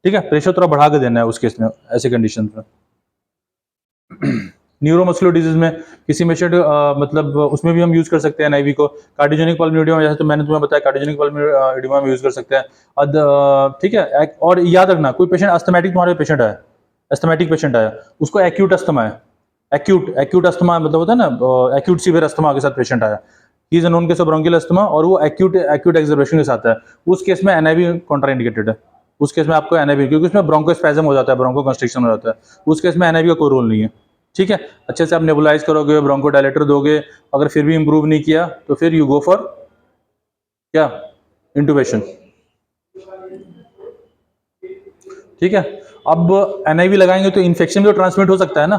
ठीक है, प्रेशर थोड़ा बढ़ा के देना है उस केस में, ऐसे कंडीशन में। न्यूरोमस्कुलर डिजीज में किसी पेशेंट मतलब उसमें भी हम यूज कर सकते हैं एनआईवी को, कार्डियोजेनिक पल्मोनरी एडिमा, जैसे तो मैंने तुम्हें बताया कार्डियोजेनिक पल्मोनरी एडिमा में यूज कर सकते हैं, ठीक है। और याद रखना, कोई पेशेंट अस्थमैटिक, तुम्हारे पेशेंट आया, अस्थमैटिक पेशेंट आया, उसको एक्यूट अस्थमा है, एक्यूट अस्थमा मतलब होता है ना, एक्यूट सीवियर अस्थमा के साथ पेशेंट आया, he is known case of bronchial asthma, और वो एक्यूट एक्सर्वेशन के साथ है, उस केस में एनआईवी कॉन्ट्राइंडिकेटेड है, उस केस में आपको एनआईवी, क्योंकि उसमें ब्रोंकोस्पैज्म हो जाता है, ब्रोंको कंस्ट्रिक्शन हो जाता है, उस केस में एनआईवी का कोई रोल नहीं है, ठीक है। अच्छे से आप नेबुलाइज करोगे, ब्रोंको डायलेटर दोगे, अगर फिर भी इंप्रूव नहीं किया तो फिर यू गो फॉर क्या, इंटुबेशन, ठीक है। अब एनआईवी लगाएंगे तो इन्फेक्शन भी तो ट्रांसमिट हो सकता है ना,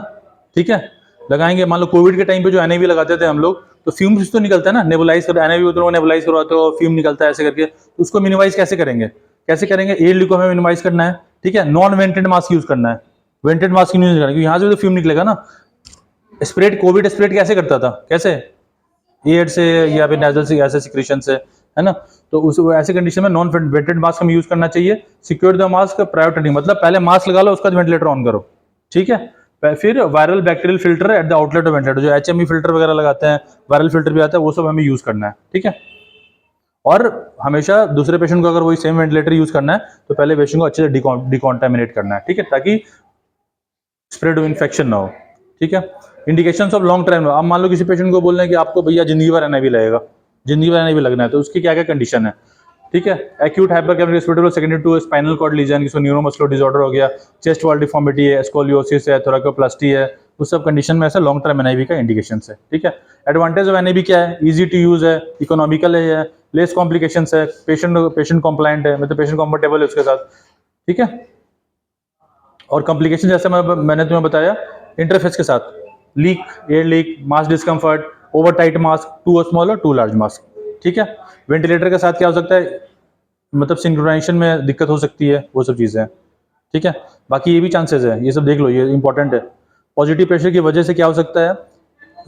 ठीक है, लगाएंगे, मान लो कोविड के टाइम पे जो एनआईवी लगाते थे हम लोग, तो फ्यूम्स तो निकलता है ना, नेबुलाइज कर एनआईवी तो नेबुलाइज करवाते हो, फ्यूम निकलता है ऐसे करके, तो उसको मिनिमाइज कैसे करेंगे, एयर ली को हमें मिनिमाइज करना है, ठीक है, नॉन वेंटेड मास्क यूज करना है, वेंटेड मास्क यूज करना, क्योंकि यहाँ से तो फ्यूम निकलेगा ना। स्प्रेड, कोविड स्प्रेड कैसे करता था, कैसे, एयर से या फिर नेजल से, ऐसे सिक्रेशन से, है ना। तो उस ऐसे कंडीशन में नॉन वेंटेड मास्क हमें यूज करना चाहिए। Secure the mask prior to, मतलब पहले मास्क लगा लो, उसका वेंटिलेटर ऑन करो, ठीक है। फिर viral bacterial filter at the outlet of ventilator, जो एचएमई फिल्टर वगैरह लगाते हैं, वायरल फिल्टर भी आता है, वो सब हमें यूज करना है, ठीक है। और हमेशा दूसरे पेशेंट को अगर वही सेम वेंटिलेटर यूज करना है तो पहले पेशेंट को अच्छे से डिकॉन्टामिनेट करना है, ठीक है, ताकि स्प्रेड ऑफ इन्फेक्शन ना हो, ठीक है। इंडिकेशंस ऑफ लॉन्ग टर्म, आप मान लो किसी पेशेंट को बोल रहे हैं कि आपको भैया जिंदगी भर एनआईवी लगेगा, जिंदगी भर एनआईवी लगना है, तो उसकी क्या क्या कंडीशन है, ठीक है। Acute hypercapnic respiratory secondary to spinal cord lesion, किसी न्यूरोमस्कुलर डिसऑर्डर हो गया, चेस्ट वॉल डिफॉर्मिटी है, स्कोलियोसिस है, थोरैकोप्लास्टी है, उस सब कंडीशन में ऐसा लॉन्ग टर्म एनआईवी का इंडिकेशन है, ठीक है। एडवांटेज ऑफ एनआईवी क्या है, इजी टू यूज है, इकोनॉमिकल है, लेस कॉम्प्लिकेशंस है, पेशेंट कॉम्प्लाइंट है, मतलब पेशेंट कंफर्टेबल है उसके साथ, ठीक है। और कॉम्प्लिकेशन जैसे मैंने तुम्हें बताया, इंटरफेस के साथ leak, air leak, mask discomfort, over tight mask, too small और टू लार्ज मास्क, ठीक है। वेंटिलेटर के साथ क्या हो सकता है, मतलब सिंक्रोनाइजेशन में दिक्कत हो सकती है, वो सब चीज़ें हैं, ठीक है। बाकी ये भी चांसेस है, ये सब देख लो, ये इंपॉर्टेंट है। पॉजिटिव प्रेशर की वजह से क्या हो सकता है,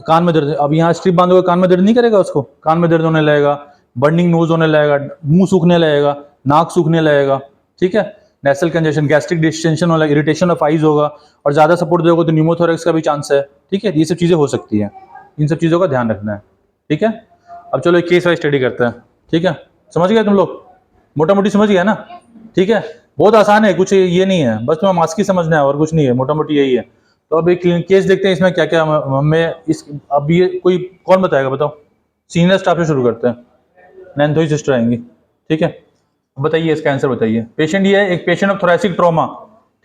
कान में दर्द, अब यहाँ स्ट्रिप बांधोगे कान में दर्द नहीं करेगा, उसको कान में दर्द होने लगेगा, बर्निंग नोज होने लगेगा, मुंह सूखने लगेगा, नाक सूखने लगेगा, ठीक है। नेसल कंजेशन, गैस्ट्रिक डिस्टेंशन होगा, इरिटेशन ऑफ आइज होगा, और ज़्यादा सपोर्ट दोगे तो न्यूमोथोरेक्स का भी चांस है, ठीक है। ये सब चीज़ें हो सकती हैं, इन सब चीज़ों का ध्यान रखना है, ठीक है। अब चलो एक केस वाइज स्टडी करते हैं, ठीक है। समझ गए तुम लोग, मोटा मोटी समझ गया ना, ठीक है। बहुत आसान है, कुछ ये नहीं है, बस तुम्हें मास्क ही समझना है और कुछ नहीं है, मोटा मोटी यही है। तो अब एक केस देखते हैं, इसमें क्या क्या हमें इस, अब ये कोई कौन बताएगा, बताओ, सीनियर स्टाफ से शुरू करते हैं, नैन्थोई सिस्टर आएंगी, ठीक है। बताइए इसका आंसर बताइए। पेशेंट ये है, एक पेशेंट ऑफ थोरैसिक ट्रॉमा,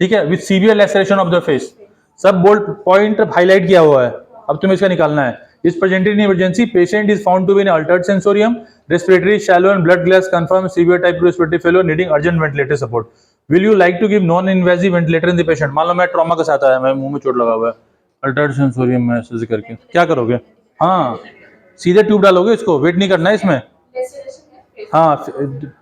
ठीक है, with severe laceration of the face, सब बोल्ड पॉइंट हाईलाइट किया हुआ है। अब तुम्हें इसका निकालना है। Is presented in emergency, patient is found to be in altered sensorium, respiratory shallow and blood gas confirm severe type respiratory failure needing urgent ventilator support. Will you like to give non invasive ventilator in the patient. मान लो मैं trauma के साथ आया, मैं मुंह में चोट लगा हुआ है, अल्टर्ड सेंसोरियम में ऐसे करके क्या करोगे, हाँ सीधे ट्यूब डालोगे, इसको वेट नहीं करना है इसमें। हाँ,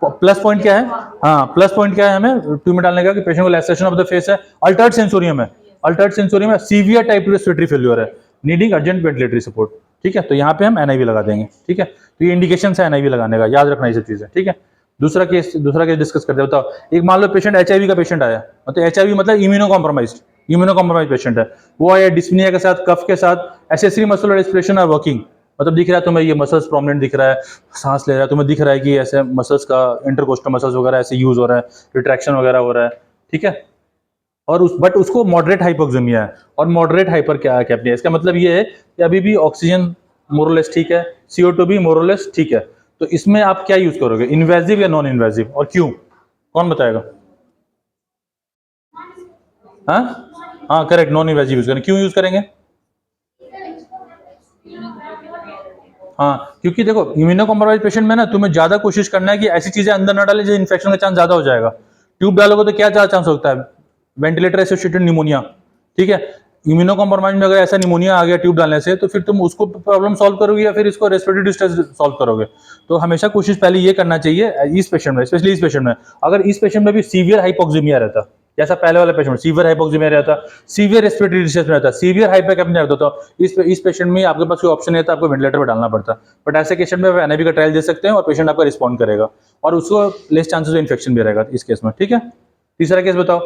प्लस पॉइंट क्या है, हाँ प्लस पॉइंट क्या है हमें ट्यूब में डालने का, कि पेशेंट को लैसेरेशन ऑफ द फेस है, अल्टर्ड सेंसोरियम है, अल्टर्ड सेंसोरियम है, सीवियर टाइप रेस्पिरेटरी फेलियर है, नीडिंग अर्जेंट वेंटिलेटरी सपोर्ट, ठीक है। तो यहाँ पे हम एनआईवी लगा देंगे, ठीक है। तो ये इंडिकेशन है एनआईवी लगाने का, याद रखना ये सब चीजें, ठीक है। दूसरा केस डिस्कस करते हैं। बताओ, एक मान लो पेशेंट एचआईवी का पेशेंट आया, मतलब एचआईवी मतलब इम्यूनो कॉम्प्रोमाइज पेशेंट है, वो आया डिस्पनिया के साथ, कफ के साथ, एसेसरी मसलर रेस्पिरेशन आर वर्किंग, मतलब दिख रहा है तुम्हें ये मसल्स प्रोमिनेंट दिख रहा है, सांस ले रहा है, तुम्हें दिख रहा है कि ऐसे मसल्स का इंटरकोस्टल मसल्स वगैरह ऐसे यूज हो रहा है, रिट्रैक्शन वगैरह हो रहा है, ठीक है। और बट उसको मॉडरेट हाइपोक्सेमिया है, और मॉडरेट हाइपर क्या कैप्निया, इसका मतलब ये है कि अभी भी ऑक्सीजन मोरलेस ठीक है, CO2 भी मोरलेस ठीक है। तो इसमें आप क्या यूज करोगे, इन्वेजिव या नॉन इन्वेजिव, और क्यों, कौन बताएगा। हाँ करेक्ट, नॉन इन्वेजिव यूज करेंगे, क्यों यूज करेंगे। हाँ, क्योंकि देखो इम्यूनो कॉम्प्रोमाइज पेशेंट में ना तुम्हें ज्यादा कोशिश करना है कि ऐसी चीजें अंदर ना डाले जो इन्फेक्शन का चांस ज्यादा हो जाएगा। ट्यूब डालोगे तो क्या ज्यादा चांस होता है, वेंटिलेटर एसोसिएटेड निमोनिया, ठीक है। इम्यूनो कॉम्प्रोमाइज में अगर ऐसा निमोनिया आ गया ट्यूब डालने से, तो फिर तुम उसको प्रॉब्लम सॉल्व करोगे या फिर इसको रेस्पिरेटरी डिस्ट्रेस सॉल्व करोगे। तो हमेशा कोशिश पहले ये करना चाहिए इस पेशेंट में, स्पेशली इस पेशेंट में, अगर इस पेशेंट में भी सीवियर हाइपोक्सीमिया रहता, जैसा पहले वाला पेशेंट सीवियर हाइपोक्सीमिया रहता, सीवियर रेस्पिरेटरी डिस्ट्रेस रहता, सीवियर हाइपरकैप्निया रहता, तो इस पेशेंट में आपके पास कोई ऑप्शन नहीं था, आपको वेंटिलेटर पर डालना पड़ता। बट ऐसे पेशेंट में आप एनआईवी का ट्रायल दे सकते हैं और पेशेंट आपका रिस्पॉन्ड करेगा, और उसको लेस चांसेस इन्फेक्शन भी रहेगा इस केस में, ठीक है। तीसरा केस बताओ,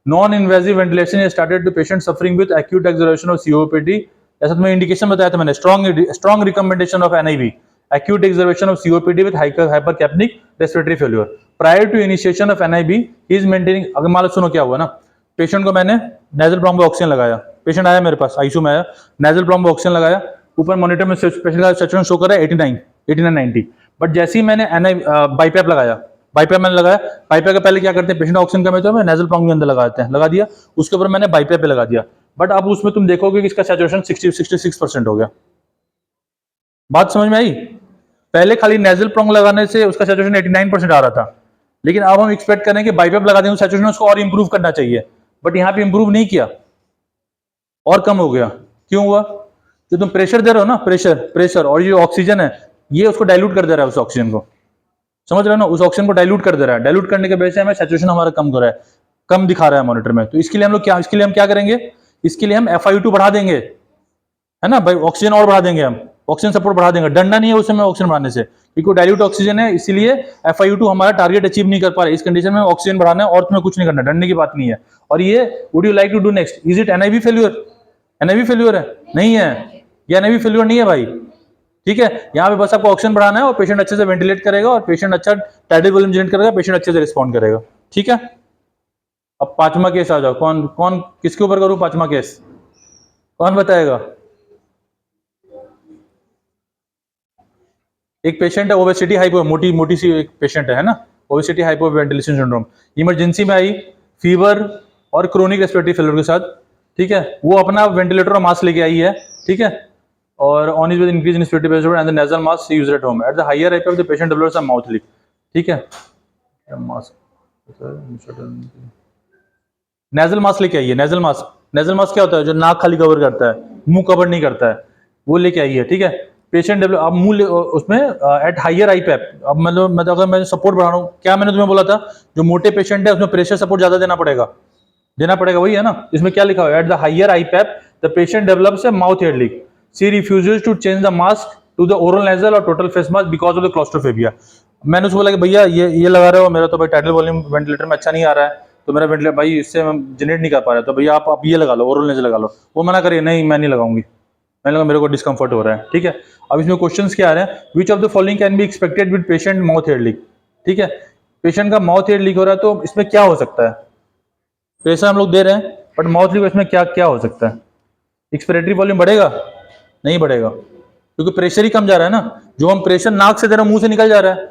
non invasive ventilation is started to patient suffering with acute exacerbation of COPD। ऐसा तुम्हें इंडिकेशन बताया था मैंने, strong recommendation of NIV, acute exacerbation of COPD with hypercapnic respiratory failure. Prior to initiation of NIV, he is maintaining, अगर मान लो सुनो क्या हुआ ना, पेशेंट को मैंने नेजल ब्रोंको ऑक्सीजन लगाया, पेशेंट आया मेरे पास आईसीयू में आया, नेजल ब्रोंको ऑक्सीजन लगाया, ऊपर मॉनिटर में पेशेंट का सैचुरेशन शो कर रहा है 89 90, बट जैसे ही मैंने बाईपैप लगाया, बाईपैप मैंने लगाया, बाईपैप के पहले क्या करते हैं पेशेंट ऑक्सीजन कम है तो नेजल ब्रोंको के अंदर लगाते हैं, लगा दिया, उसके ऊपर मैंने बाईपैप पे लगा दिया, बट अब उसमें तुम देखोगे कि इसका सैचुरेशन 66% हो गया। बात समझ में आई। पहले खाली नेजल प्रोंग लगाने से उसका सैचुरेशन 89% आ रहा था, लेकिन अब हम एक्सपेक्ट करें कि बाईपैप लगा देंगे सैचुरेशन उसको और इंप्रूव करना चाहिए, बट यहाँ पे इंप्रूव नहीं किया और कम हो गया। क्यों हुआ, जो तुम प्रेशर दे रहे हो ना, प्रेशर और ये ऑक्सीजन है, ये उसको डाइल्यूट कर दे रहा है, उस ऑक्सीजन को, समझ रहे हो ना, उस ऑक्सीजन को डाइल्यूट कर दे रहा है, डाइल्यूट करने के वजह से हमें सैचुरेशन हमारा कम हो रहा है। कम दिखा रहा है मॉनिटर में, तो इसके लिए हम क्या करेंगे, इसके लिए हम FiO2 बढ़ा देंगे, है ना भाई, ऑक्सीजन और बढ़ा देंगे, हम ऑक्सीजन सपोर्ट बढ़ा देंगे, डरना नहीं है उसमें ऑक्सीजन बढ़ाने से, क्योंकि डाइल्यूट ऑक्सीजन है, इसीलिए FiO2 हमारा टारगेट अचीव नहीं कर पा रहे, इस कंडीशन में ऑक्सीजन बढ़ाना है और तुम्हें कुछ नहीं करना, डरने की बात नहीं है। और ये would you like to do next, is it NIV failure? NIV failure है? नहीं है, ये NIV फेल्यूर नहीं है भाई, ठीक है। यहाँ पे बस आपको ऑक्सीजन बढ़ाना है और पेशेंट अच्छे से वेंटिलेट करेगा और पेशेंट अच्छा टाइडल वॉल्यूम जनरेट करेगा, पेशेंट अच्छे से रिस्पॉन्ड करेगा, ठीक है। अब पांचवा केस आ जाओ, कौन कौन किसके ऊपर करूं पांचवा केस, कौन बताएगा? एक पेशेंट है ओबेसिटी हाइपो, मोटी सी एक पेशेंट है ना, obesity hypo ventilation syndrome, emergency में आई, फीवर और क्रोनिक रेस्पिरेटरी फेलियर के साथ, ठीक है। वो अपना वेंटिलेटर और मास्क लेके आई है, ठीक है, और on is with increase in respiratory pressure and the nasal mask see used at home at the higher IP of the patient develops a mouth leak, ठीक है। नेजल मास्क लेके आई है, नेजल मास्क क्या होता है, जो नाक खाली कवर करता है, मुंह कवर नहीं करता है, वो लेके आई है, ठीक है। पेशेंट डेवलप, अब मुंह उसमें एट हायर आईपैप, अब मतलब अगर मैं सपोर्ट बढ़ा रहा हूँ, क्या मैंने तुम्हें बोला था, जो मोटे पेशेंट है उसमें प्रेशर सपोर्ट ज्यादा देना पड़ेगा, वही है ना। इसमें क्या लिखा हुआ है, at the higher IPAP the patient develops a mouth air leak, she refuses to change the mask to the oral nasal or total face mask because of the claustrophobia. मैंने उसको बोला कि भैया ये लगा रहे हो, मेरा तो भाई टाइडल वॉल्यूम वेंटिलेटर में अच्छा नहीं आ रहा है, तो मेरा वेंटिलेटर भाई इससे जनरेट नहीं कर पा रहा है, तो भैया आप ये लगा लो, ओरल नेजल लगा लो। वो मना करिए, नहीं मैं नहीं लगाऊंगी, मैंने कहा मेरे को डिस्कंफर्ट हो रहा है, ठीक है। अब इसमें क्वेश्चंस क्या आ रहे हैं, which of the following can be expected with patient mouth air leak, ठीक है। पेशेंट का माउथ एयर लीक हो रहा है, तो इसमें क्या हो सकता है, प्रेशर हम लोग दे रहे हैं बट माउथ लीक, इसमें क्या क्या हो सकता है, एक्सपिरेटरी वॉल्यूम बढ़ेगा? नहीं बढ़ेगा, क्योंकि प्रेशर ही कम जा रहा है ना, जो हम प्रेशर नाक से दे रहे हैं मुंह से निकल जा रहा है,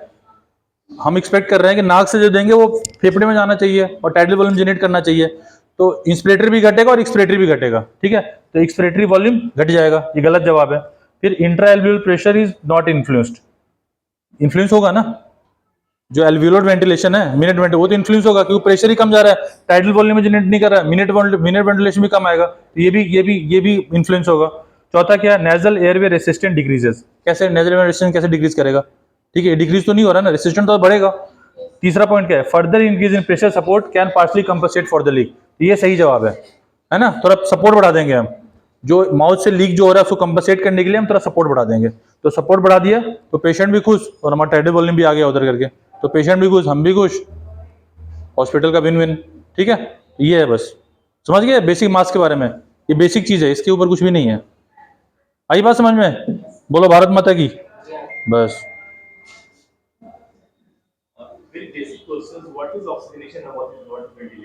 हम एक्सपेक्ट कर रहे हैं कि नाक से जो देंगे वो फेफड़े में जाना चाहिए और टाइडल वॉल्यूम जनरेट करना चाहिए, तो इंस्पिरेटरी भी घटेगा और एक्सपिरेटरी भी घटेगा, ठीक है। तो एक्सपिरेटरी वॉल्यूम घट जाएगा, ये गलत जवाब है। फिर intra alveolar pressure is not influenced, influence होगा ना, जो एल्वियोलर वेंटिलेशन है मिनट वेंटिलेशन, वो तो इन्फ्लुएंस होगा क्योंकि प्रेशर ही कम जा रहा है, टाइडल वॉल्यूम में जनरेट नहीं कर रहा है, मिनट वेंटिलेशन भी कम आएगा, तो ये भी इन्फ्लुएंस होगा। चौथा क्या है, नेजल एयरवे रेसिस्टेंट डिक्रीजेस, कैसे नेजल एयरवे रेसिस्टेंट कैसे डिक्रीज करेगा, ठीक है, डिक्रीज तो नहीं हो रहा ना, रेसिस्टेंट तो बढ़ेगा। तीसरा पॉइंट क्या है, further increase in pressure support can partially compensate for the leak, ये सही जवाब है ना, थोड़ा सपोर्ट बढ़ा देंगे हम, जो माउथ से लीक जो हो रहा है उसको कंपनसेट करने के लिए हम थोड़ा सपोर्ट बढ़ा देंगे, तो सपोर्ट बढ़ा दिया तो पेशेंट भी खुश और हमारा टाइडल वॉल्यूम भी आ गया उधर करके, तो पेशेंट भी खुश, हम भी खुश, हॉस्पिटल का विन विन, ठीक है। ये है बस, समझ गए बेसिक मास्क के बारे में, ये बेसिक चीज है, इसके ऊपर कुछ भी नहीं है। आई बात समझ में? बोलो भारत माता की, बस। Very basic questions. What is oxygenation and what is not ventilation?